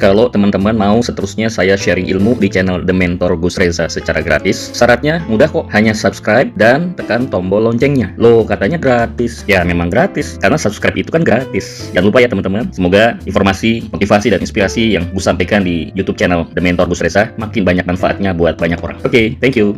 Kalau teman-teman mau seterusnya saya sharing ilmu di channel The Mentor Gus Reza secara gratis, syaratnya mudah kok, hanya subscribe dan tekan tombol loncengnya. Loh, katanya gratis. Ya, memang gratis, karena subscribe itu kan gratis. Jangan lupa ya teman-teman, semoga informasi, motivasi, dan inspirasi yang Gus sampaikan di YouTube channel The Mentor Gus Reza makin banyak manfaatnya buat banyak orang. Oke, thank you.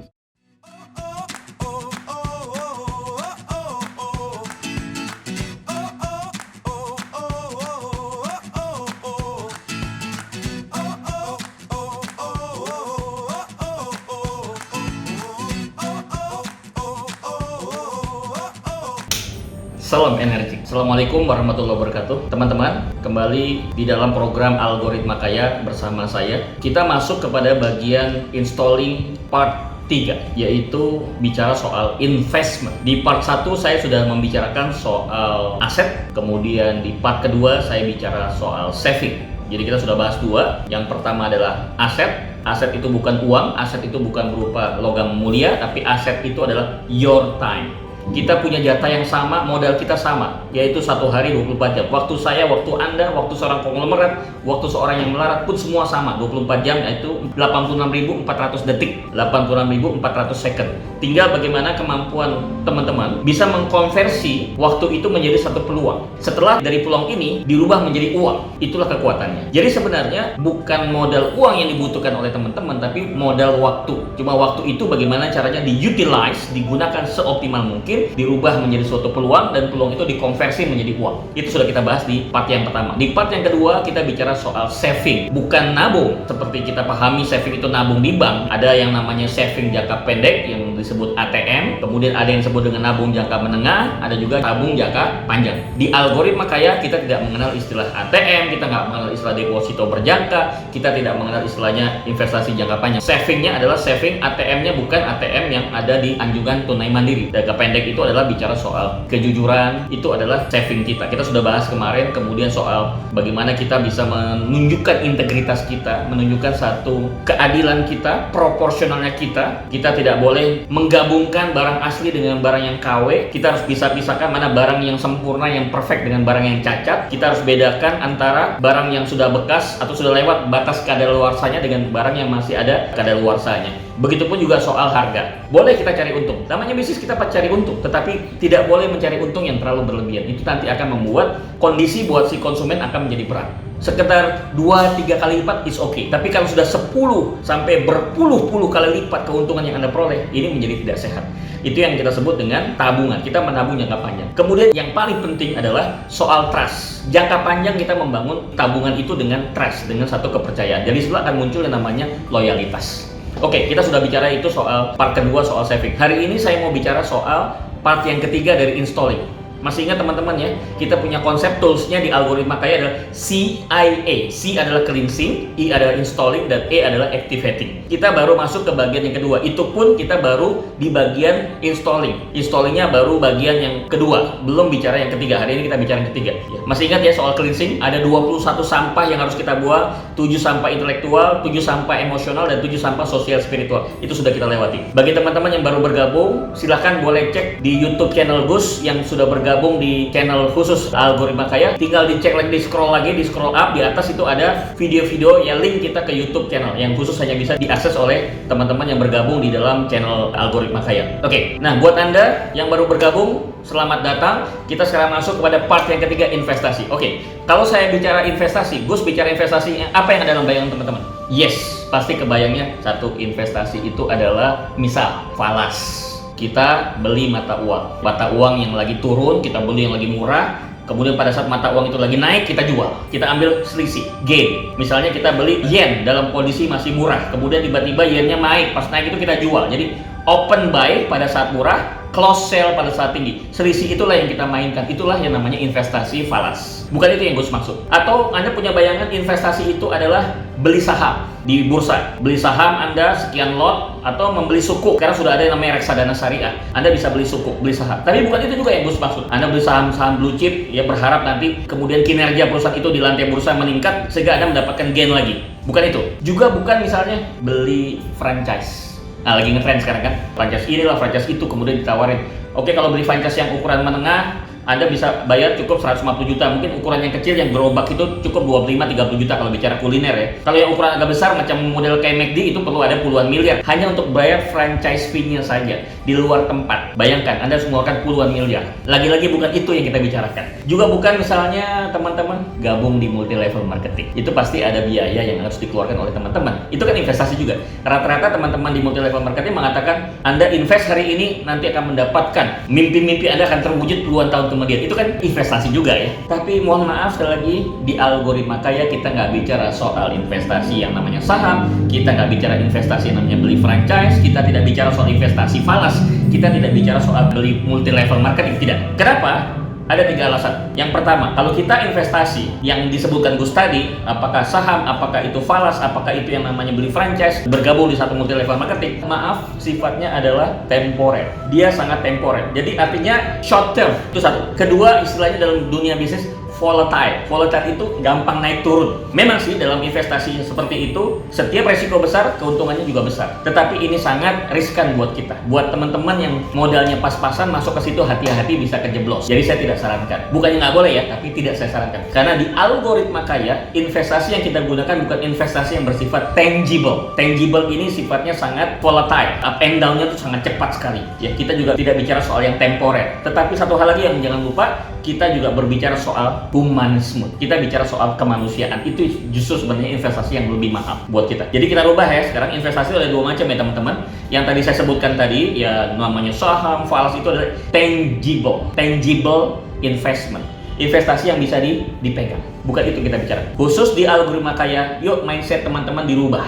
Salam energi. Assalamualaikum warahmatullahi wabarakatuh. Teman-teman, kembali di dalam program Algoritma Kaya bersama saya. Kita masuk kepada bagian installing part 3, yaitu bicara soal investment. Di part 1 saya sudah membicarakan soal aset, kemudian di part kedua saya bicara soal saving. Jadi kita sudah bahas dua. Yang pertama adalah aset. Aset itu bukan uang, aset itu bukan berupa logam mulia, tapi aset itu adalah your time. Kita punya jatah yang sama, modal kita sama, yaitu 1 hari 24 jam. Waktu saya, waktu Anda, waktu seorang konglomerat, waktu seorang yang melarat pun semua sama, 24 jam, yaitu 86.400 detik, 86.400 second. Tinggal bagaimana kemampuan teman-teman bisa mengkonversi waktu itu menjadi satu peluang. Setelah dari peluang ini dirubah menjadi uang, itulah kekuatannya. Jadi sebenarnya bukan modal uang yang dibutuhkan oleh teman-teman, tapi modal waktu. Cuma waktu itu bagaimana caranya diutilize, digunakan seoptimal mungkin, dirubah menjadi suatu peluang, dan peluang itu dikonversi menjadi uang. Itu sudah kita bahas di part yang pertama. Di part yang kedua kita bicara soal saving, bukan nabung. Seperti kita pahami saving itu nabung di bank. Ada yang namanya saving jangka pendek yang disebut ATM, kemudian ada yang disebut dengan nabung jangka menengah, ada juga tabung jangka panjang. Di Algoritma Kaya kita tidak mengenal istilah ATM, kita nggak mengenal istilah deposito berjangka, kita tidak mengenal istilahnya investasi jangka panjang. Savingnya adalah saving, ATM-nya bukan ATM yang ada di anjungan tunai mandiri. Jangka pendek itu adalah bicara soal kejujuran, itu adalah saving kita. Kita sudah bahas kemarin, kemudian soal bagaimana kita bisa menunjukkan integritas kita, menunjukkan satu keadilan kita, proporsionalnya kita. Kita tidak boleh menggabungkan barang asli dengan barang yang KW. Kita harus bisa pisahkan mana barang yang sempurna, yang perfect dengan barang yang cacat. Kita harus bedakan antara barang yang sudah bekas atau sudah lewat batas kadaluarsanya dengan barang yang masih ada kadaluarsanya. Begitupun juga soal harga. Boleh kita cari untung. Namanya bisnis, kita cari untung, tetapi tidak boleh mencari untung yang terlalu berlebihan. Itu nanti akan membuat kondisi buat si konsumen akan menjadi berat. Sekitar 2-3 kali lipat is okay. Tapi kalau sudah 10 sampai berpuluh-puluh kali lipat keuntungan yang Anda peroleh, ini menjadi tidak sehat. Itu yang kita sebut dengan tabungan. Kita menabung jangka panjang. Kemudian yang paling penting adalah soal trust. Jangka panjang kita membangun tabungan itu dengan trust, dengan satu kepercayaan. Jadi setelah akan muncul yang namanya loyalitas. Oke, kita sudah bicara itu soal part kedua, soal saving. Hari ini saya mau bicara soal part yang ketiga dari installing. Masih ingat teman-teman ya, kita punya konsep toolsnya di Algoritma Kaya adalah CIA. C adalah cleansing, I adalah installing, dan E adalah activating. Kita baru masuk ke bagian yang kedua. Itu pun kita baru di bagian installing. Installingnya baru bagian yang kedua, belum bicara yang ketiga. Hari ini kita bicara yang ketiga. Masih ingat ya soal cleansing? Ada 21 sampah yang harus kita buang, 7 sampah intelektual, 7 sampah emosional, dan 7 sampah sosial spiritual. Itu sudah kita lewati. Bagi teman-teman yang baru bergabung, silahkan boleh cek di YouTube channel Gus yang sudah bergabung di channel khusus Algoritma Kaya. Tinggal dicek lagi, di scroll up, di atas itu ada video-video yang link kita ke YouTube channel yang khusus hanya bisa diakses oleh teman-teman yang bergabung di dalam channel Algoritma Kaya. Oke, nah buat Anda yang baru bergabung, selamat datang. Kita sekarang masuk kepada part yang ketiga, investasi. Oke, kalau saya bicara investasi, Gus bicara investasi, apa yang ada dalam bayangan teman-teman? Yes, pasti kebayangnya satu investasi itu adalah misal falas. Kita beli mata uang yang lagi turun, kita beli yang lagi murah. Kemudian pada saat mata uang itu lagi naik, kita jual, kita ambil selisih, gain. Misalnya kita beli yen dalam kondisi masih murah, kemudian tiba-tiba yennya naik, pas naik itu kita jual. Jadi open buy pada saat murah, close sell pada saat tinggi. Selisih itulah yang kita mainkan, itulah yang namanya investasi falas. Bukan itu yang Gus maksud. Atau Anda punya bayangan investasi itu adalah beli saham di bursa. Beli saham Anda sekian lot, atau membeli sukuk. Sekarang sudah ada yang namanya reksadana syariah. Anda bisa beli sukuk, beli saham. Tapi bukan itu juga yang Gus maksud. Anda beli saham-saham blue chip, ya berharap nanti kemudian kinerja perusahaan itu di lantai bursa meningkat sehingga Anda mendapatkan gain lagi. Bukan itu. Juga bukan misalnya beli franchise. Nah, lagi ngetrend sekarang kan, franchise inilah, franchise itu, kemudian ditawarin. Oke, kalau beli franchise yang ukuran menengah, Anda bisa bayar cukup 150 juta. Mungkin ukuran yang kecil yang gerobak itu cukup 25-30 juta kalau bicara kuliner ya. Kalau yang ukuran agak besar macam model kayak McD itu perlu ada puluhan miliar hanya untuk bayar franchise fee-nya saja di luar tempat. Bayangkan Anda harus mengeluarkan puluhan miliar. Lagi-lagi bukan itu yang kita bicarakan. Juga bukan misalnya teman-teman gabung di multi level marketing. Itu pasti ada biaya yang harus dikeluarkan oleh teman-teman. Itu kan investasi juga. Rata-rata teman-teman di multi level marketing mengatakan Anda invest hari ini nanti akan mendapatkan mimpi-mimpi Anda akan terwujud puluhan tahun kemudian. Itu kan investasi juga ya. Tapi mohon maaf sekali lagi, di Algoritma Kaya kita nggak bicara soal investasi yang namanya saham, kita nggak bicara investasi yang namanya beli franchise, kita tidak bicara soal investasi falas, kita tidak bicara soal beli multi level marketing, tidak. Kenapa? Ada 3 alasan. Yang pertama, kalau kita investasi yang disebutkan Gus tadi, apakah saham, apakah itu falas, apakah itu yang namanya beli franchise, bergabung di satu multi level marketing, maaf, sifatnya adalah temporer. Dia sangat temporer. Jadi artinya short term, itu satu. Kedua, istilahnya dalam dunia bisnis, volatile. Volatile itu gampang naik turun. Memang sih dalam investasi seperti itu, setiap resiko besar, keuntungannya juga besar. Tetapi ini sangat riskan buat kita. Buat teman-teman yang modalnya pas-pasan masuk ke situ, hati-hati bisa kejeblos. Jadi saya tidak sarankan. Bukannya nggak boleh ya, tapi tidak saya sarankan. Karena di Algoritma Kaya, investasi yang kita gunakan bukan investasi yang bersifat tangible. Tangible ini sifatnya sangat volatile. Up and down-nya itu sangat cepat sekali. Ya, kita juga tidak bicara soal yang temporer. Tetapi satu hal lagi yang jangan lupa, kita juga berbicara soal humanisme. Kita bicara soal kemanusiaan. Itu justru sebenarnya investasi yang lebih mahal buat kita. Jadi kita rubah ya. Sekarang investasi ada 2 macam ya teman-teman. Yang tadi saya sebutkan tadi ya namanya saham, falas itu adalah tangible. Tangible investment. Investasi yang bisa dipegang. Bukan itu kita bicara. Khusus di Algoritma Kaya, yuk mindset teman-teman dirubah.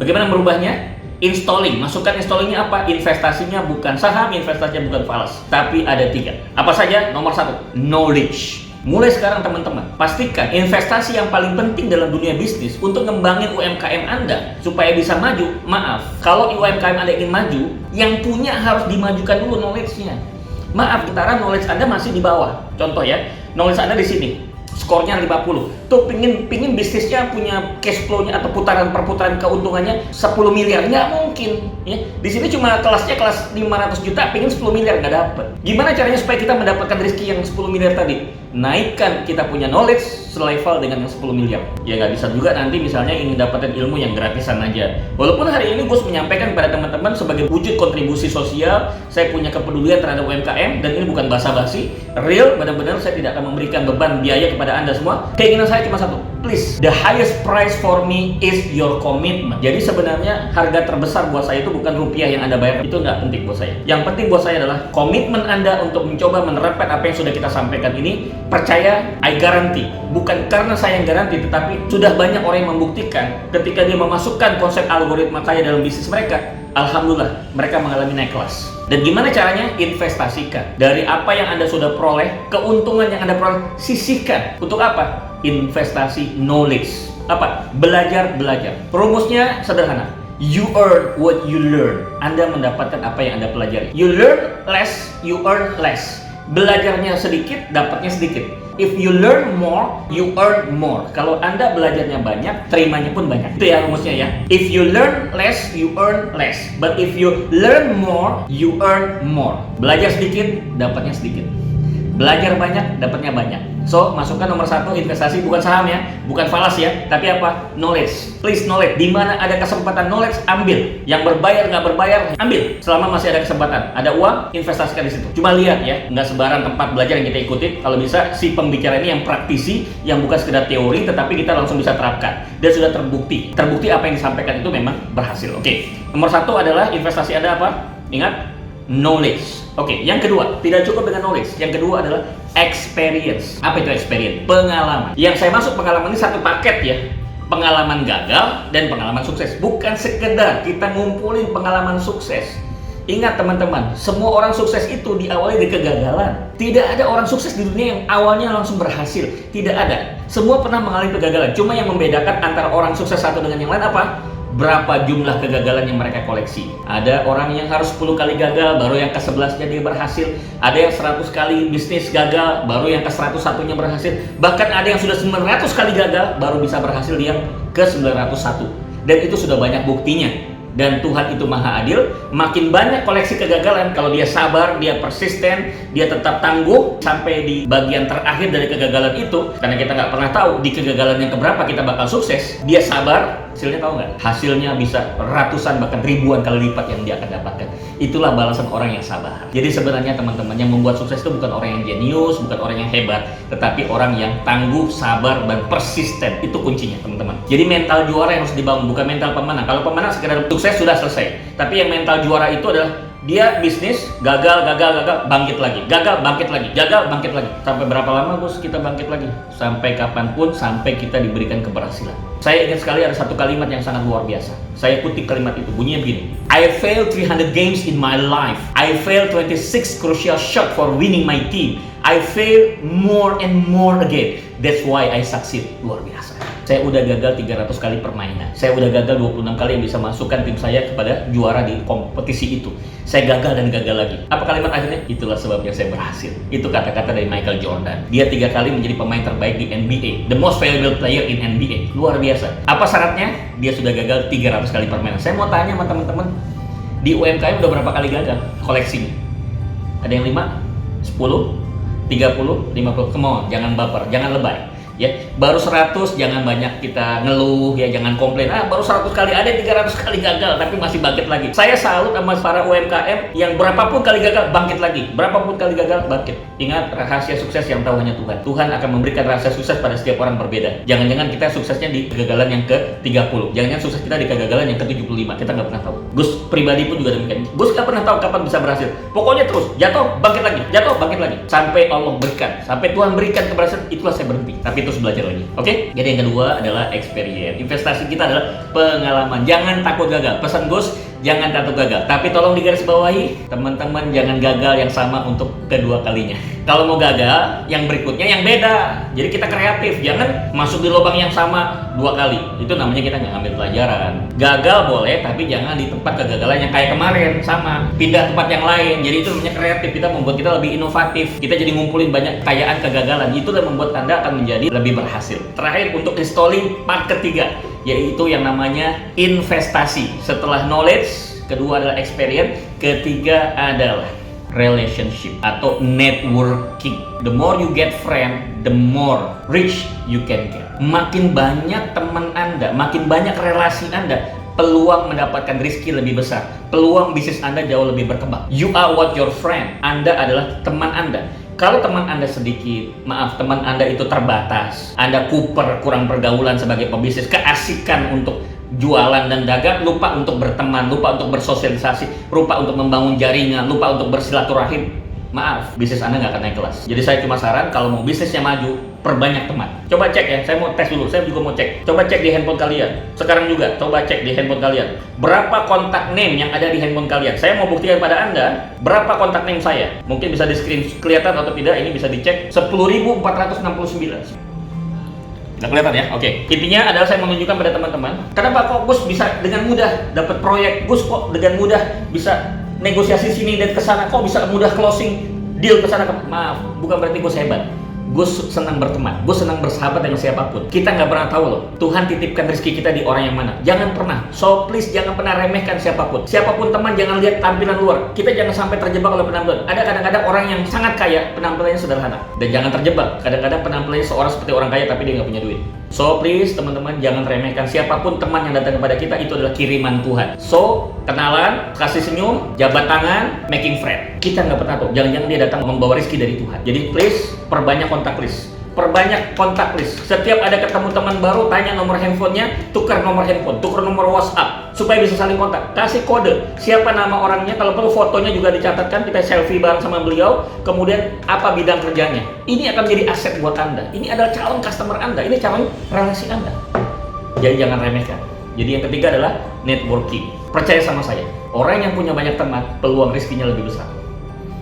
Bagaimana merubahnya? Installing, masukkan installingnya apa? Investasinya bukan saham, investasinya bukan falas, tapi ada 3. Apa saja? Nomor 1, knowledge. Mulai sekarang teman-teman, pastikan investasi yang paling penting dalam dunia bisnis untuk ngembangin UMKM Anda supaya bisa maju. Maaf, kalau UMKM Anda ingin maju, yang punya harus dimajukan dulu knowledge-nya. Maaf, sementara knowledge Anda masih di bawah. Contoh ya, knowledge Anda di sini. Skornya 50. Tuh pingin bisnisnya punya cash flow-nya atau perputaran keuntungannya 10 miliar. Nggak mungkin. Ya. Di sini cuma kelasnya kelas 500 juta, pingin 10 miliar nggak dapet. Gimana caranya supaya kita mendapatkan rezeki yang 10 miliar tadi? Naikkan kita punya knowledge selevel dengan yang 10 miliar. Ya nggak bisa juga nanti misalnya ingin dapetin ilmu yang gratisan aja. Walaupun hari ini Gus menyampaikan pada teman-teman sebagai wujud kontribusi sosial, saya punya kepedulian terhadap UMKM dan ini bukan basa-basi. Real, benar-benar saya tidak akan memberikan beban biaya kepada Anda semua. Keinginan saya cuma satu, please, the highest price for me is your commitment. Jadi sebenarnya harga terbesar buat saya itu bukan rupiah yang Anda bayar, itu nggak penting buat saya. Yang penting buat saya adalah komitmen Anda untuk mencoba menerapkan apa yang sudah kita sampaikan ini. Percaya, I guarantee. Bukan karena saya yang garanti, tetapi sudah banyak orang yang membuktikan ketika dia memasukkan konsep Algoritma Kaya dalam bisnis mereka, alhamdulillah mereka mengalami naik kelas. Dan gimana caranya? Investasikan. Dari apa yang Anda sudah peroleh, keuntungan yang Anda peroleh, sisihkan. Untuk apa? Investasi knowledge. Apa? Belajar. Rumusnya sederhana. You earn what you learn. Anda mendapatkan apa yang Anda pelajari. You learn less, you earn less. Belajarnya sedikit, dapatnya sedikit. If you learn more, you earn more. Kalau Anda belajarnya banyak, terimanya pun banyak. Itu ya rumusnya ya. If you learn less, you earn less. But if you learn more, you earn more. Belajar sedikit, dapatnya sedikit. Belajar banyak, dapatnya banyak. So, masukkan nomor 1, investasi bukan saham ya, bukan falas ya, tapi apa? Knowledge. Please knowledge. Di mana ada kesempatan knowledge, ambil. Yang berbayar nggak berbayar, ambil. Selama masih ada kesempatan, ada uang, investasikan di situ. Cuma lihat ya, nggak sebarang tempat belajar yang kita ikutin. Kalau bisa, si pembicara ini yang praktisi, yang bukan sekedar teori, tetapi kita langsung bisa terapkan. Dan sudah terbukti. Terbukti apa yang disampaikan itu memang berhasil. Oke. Nomor 1 adalah investasi Anda apa? Ingat, knowledge. Oke, yang kedua, tidak cukup dengan knowledge. Yang kedua adalah experience. Apa itu experience? Pengalaman. Yang saya masuk pengalaman ini satu paket ya. Pengalaman gagal dan pengalaman sukses. Bukan sekedar kita ngumpulin pengalaman sukses. Ingat teman-teman, semua orang sukses itu diawali dari kegagalan. Tidak ada orang sukses di dunia yang awalnya langsung berhasil. Tidak ada. Semua pernah mengalami kegagalan. Cuma yang membedakan antara orang sukses satu dengan yang lain apa? Berapa jumlah kegagalan yang mereka koleksi. Ada orang yang harus 10 kali gagal, baru yang ke-11-nya dia berhasil. Ada yang 100 kali bisnis gagal, baru yang ke-101-nya berhasil. Bahkan ada yang sudah 900 kali gagal, baru bisa berhasil yang ke-901. Dan itu sudah banyak buktinya. dan Tuhan itu maha adil. Makin banyak koleksi kegagalan, kalau dia sabar, dia persisten, dia tetap tangguh sampai di bagian terakhir dari kegagalan itu, karena kita nggak pernah tahu di kegagalan yang keberapa kita bakal sukses. Dia sabar, hasilnya tahu nggak? Hasilnya bisa ratusan bahkan ribuan kali lipat yang dia akan dapatkan. Itulah balasan orang yang sabar. Jadi sebenarnya teman-teman, yang membuat sukses itu bukan orang yang jenius, bukan orang yang hebat, tetapi orang yang tangguh, sabar, dan persisten. Itu kuncinya teman-teman. Jadi mental juara yang harus dibangun, bukan mental pemenang. Kalau pemenang sekedar sukses sudah selesai. Tapi yang mental juara itu adalah dia bisnis, gagal, bangkit lagi. Gagal, bangkit lagi. Gagal, bangkit lagi. Sampai berapa lama bos kita bangkit lagi? Sampai kapanpun, sampai kita diberikan keberhasilan. Saya ingat sekali ada satu kalimat yang sangat luar biasa. Saya kutip kalimat itu, bunyinya begini. I failed 300 games in my life. I failed 26 crucial shot for winning my team. I failed more and more again. That's why I succeed. Luar biasa. Saya udah gagal 300 kali permainan. Saya udah gagal 26 kali yang bisa masukkan tim saya kepada juara di kompetisi itu. Saya gagal dan gagal lagi. Apa kalimat akhirnya? Itulah sebabnya saya berhasil. Itu kata-kata dari Michael Jordan. Dia 3 kali menjadi pemain terbaik di NBA. The most valuable player in NBA. Luar biasa. Apa syaratnya? Dia sudah gagal 300 kali permainan. Saya mau tanya sama teman-teman, di UMKM udah berapa kali gagal koleksinya? Ada yang 5? 10? 30? 50? Come on, jangan baper, jangan lebay. Ya, baru 100 jangan banyak kita ngeluh ya, jangan komplain. Baru 100 kali, ada 300 kali gagal tapi masih bangkit lagi. Saya salut sama para UMKM yang berapapun kali gagal bangkit lagi. Berapapun kali gagal bangkit. Ingat, rahasia sukses yang tahu hanya Tuhan. Tuhan akan memberikan rahasia sukses pada setiap orang berbeda. Jangan-jangan kita suksesnya di kegagalan yang ke-30. Jangan-jangan sukses kita di kegagalan yang ke-75. Kita nggak pernah tahu. Gus pribadi pun juga demikian. Gus nggak pernah tahu kapan bisa berhasil. Pokoknya terus jatuh bangkit lagi, jatuh bangkit lagi sampai Allah berikan, sampai Tuhan berikan keberhasilan. Itulah saya berhenti. Tapi terus belajar lagi. Oke? Jadi yang kedua adalah experience. Investasi kita adalah pengalaman. Jangan takut gagal. Pesan Gus, jangan takut gagal. Tapi tolong digarisbawahi, teman-teman jangan gagal yang sama untuk kedua kalinya. Kalau mau gagal, yang berikutnya yang beda. Jadi kita kreatif. Jangan masuk di lubang yang sama 2 kali. Itu namanya kita nggak ambil pelajaran. Gagal boleh, tapi jangan di tempat kegagalan yang kayak kemarin sama. Pindah tempat yang lain. Jadi itu namanya kreatif. Kita membuat kita lebih inovatif. Kita jadi ngumpulin banyak kekayaan kegagalan. Itu yang membuat Anda akan menjadi lebih berhasil. Terakhir untuk installing part ketiga, yaitu yang namanya investasi. Setelah knowledge, kedua adalah experience, ketiga adalah relationship atau networking. The more you get friend, the more rich you can get. Makin banyak teman Anda, makin banyak relasi Anda, peluang mendapatkan rezeki lebih besar, peluang bisnis Anda jauh lebih berkembang. You are what your friend. Anda adalah teman Anda. Kalau teman Anda sedikit, maaf, teman Anda itu terbatas, Anda kuper, kurang pergaulan sebagai pebisnis, keasikan untuk jualan dan dagang, lupa untuk berteman, lupa untuk bersosialisasi, lupa untuk membangun jaringan, lupa untuk bersilaturahim, maaf, bisnis Anda nggak akan naik kelas. Jadi saya cuma saran, kalau mau bisnisnya maju, perbanyak teman. Coba cek ya, saya mau tes dulu, saya juga mau cek. Coba cek di handphone kalian. Sekarang juga, coba cek di handphone kalian. Berapa kontak name yang ada di handphone kalian? Saya mau buktikan pada Anda, berapa kontak name saya. Mungkin bisa di screen kelihatan atau tidak, ini bisa dicek. 10.469. Nggak kelihatan ya? Oke. Intinya adalah saya menunjukkan pada teman-teman, kenapa kok Gus bisa dengan mudah dapat proyek, Gus kok dengan mudah bisa negosiasi sini dan kesana, kok bisa mudah closing deal kesana. Maaf, bukan berarti Gus hebat. Gus senang berteman, Gus senang bersahabat dengan siapapun. Kita nggak pernah tahu loh, Tuhan titipkan rezeki kita di orang yang mana. Jangan pernah, so please jangan pernah remehkan siapapun. Siapapun teman, jangan lihat tampilan luar. Kita jangan sampai terjebak oleh penampilan. Ada kadang-kadang orang yang sangat kaya, penampilannya sederhana. Dan jangan terjebak, kadang-kadang penampilannya seorang seperti orang kaya tapi dia nggak punya duit. So please teman-teman jangan remehkan siapapun teman yang datang kepada kita, itu adalah kiriman Tuhan. So kenalan, kasih senyum, jabat tangan, making friend. Kita nggak pernah tahu, jangan-jangan dia datang membawa rezeki dari Tuhan. Jadi please perbanyak kontak list. Perbanyak kontak list. Setiap ada ketemu teman baru, tanya nomor handphonenya, tukar nomor handphone, tukar nomor WhatsApp, supaya bisa saling kontak. Kasih kode, siapa nama orangnya, kalau perlu fotonya juga dicatatkan, kita selfie bareng sama beliau, kemudian apa bidang kerjanya. Ini akan menjadi aset buat Anda. Ini adalah calon customer Anda, ini calon relasi Anda. Jadi jangan remehkan. Jadi yang ketiga adalah networking. Percaya sama saya, orang yang punya banyak teman, peluang rezekinya lebih besar.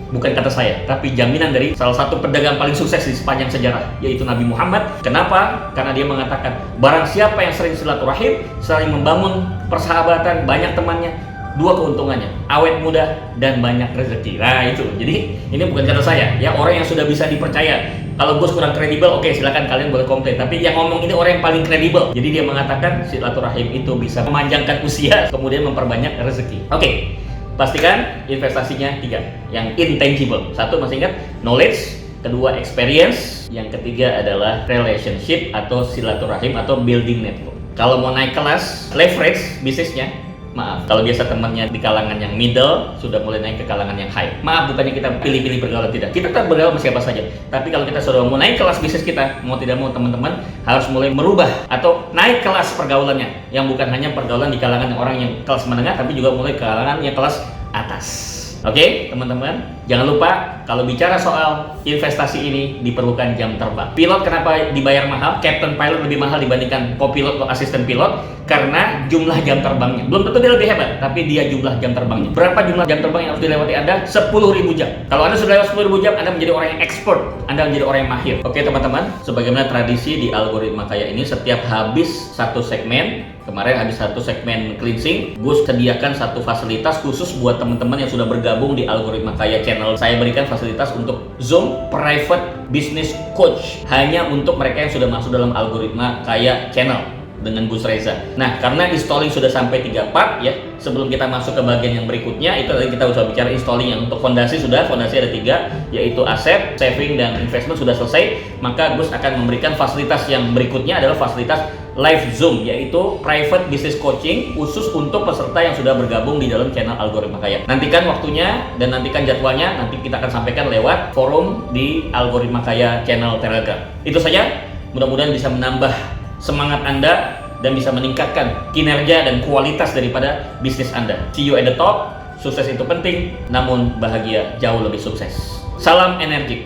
Bukan kata saya, tapi jaminan dari salah satu pedagang paling sukses di sepanjang sejarah, yaitu Nabi Muhammad. Kenapa? Karena dia mengatakan, barang siapa yang sering silaturahim, sering membangun persahabatan, banyak temannya, 2 keuntungannya, awet muda dan banyak rezeki. Nah itu, jadi ini bukan kata saya, ya, orang yang sudah bisa dipercaya, Kalau Gus kurang kredibel, oke, silakan kalian boleh komplain. Tapi yang ngomong ini orang yang paling kredibel. Jadi dia mengatakan silaturahim itu bisa memanjangkan usia, kemudian memperbanyak rezeki. Oke, pastikan investasinya 3. Yang intangible. 1 masih ingat, knowledge. Kedua, experience. Yang ketiga adalah relationship atau silaturahim atau building network. Kalau mau naik kelas, leverage bisnisnya, maaf, kalau biasa temannya di kalangan yang middle, sudah mulai naik ke kalangan yang high. Maaf, bukannya kita pilih-pilih bergaul, tidak. Kita tetap bergaul sama siapa saja. Tapi kalau kita sudah mau naik kelas bisnis kita, mau tidak mau teman-teman harus mulai merubah atau naik kelas pergaulannya. Yang bukan hanya pergaulan di kalangan orang yang kelas menengah, tapi juga mulai ke kalangan yang kelas atas. Oke, teman-teman, jangan lupa kalau bicara soal investasi ini diperlukan jam terbang. Pilot kenapa dibayar mahal? Captain pilot lebih mahal dibandingkan co-pilot atau asisten pilot karena jumlah jam terbangnya. Belum tentu dia lebih hebat, tapi dia jumlah jam terbangnya. Berapa jumlah jam terbang yang harus dilewati Anda? 10.000 jam. Kalau Anda sudah lewat 10.000 jam, Anda menjadi orang yang expert, Anda menjadi orang yang mahir. Oke, teman-teman, sebagaimana tradisi di Algoritma Kaya ini, setiap habis satu segmen, kemarin habis satu segmen cleansing, Gus sediakan satu fasilitas khusus buat teman-teman yang sudah bergabung di Algoritma Kaya channel. Saya berikan fasilitas untuk Zoom Private Business Coach hanya untuk mereka yang sudah masuk dalam Algoritma Kaya channel dengan Gus Reza. Nah, karena installing sudah sampai 3 part ya, sebelum kita masuk ke bagian yang berikutnya, itu tadi kita sudah bicara installing. Yang untuk fondasi ada 3, yaitu aset, saving, dan investment sudah selesai. Maka Gus akan memberikan fasilitas yang berikutnya adalah fasilitas live Zoom, yaitu private business coaching khusus untuk peserta yang sudah bergabung di dalam channel Algoritma Kaya. Nantikan waktunya dan nantikan jadwalnya, nanti kita akan sampaikan lewat forum di Algoritma Kaya channel Telegram. Itu saja, mudah-mudahan bisa menambah semangat Anda dan bisa meningkatkan kinerja dan kualitas daripada bisnis Anda. See you at the top. Sukses itu penting, namun bahagia jauh lebih sukses. Salam energi.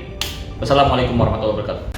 Wassalamualaikum warahmatullahi wabarakatuh.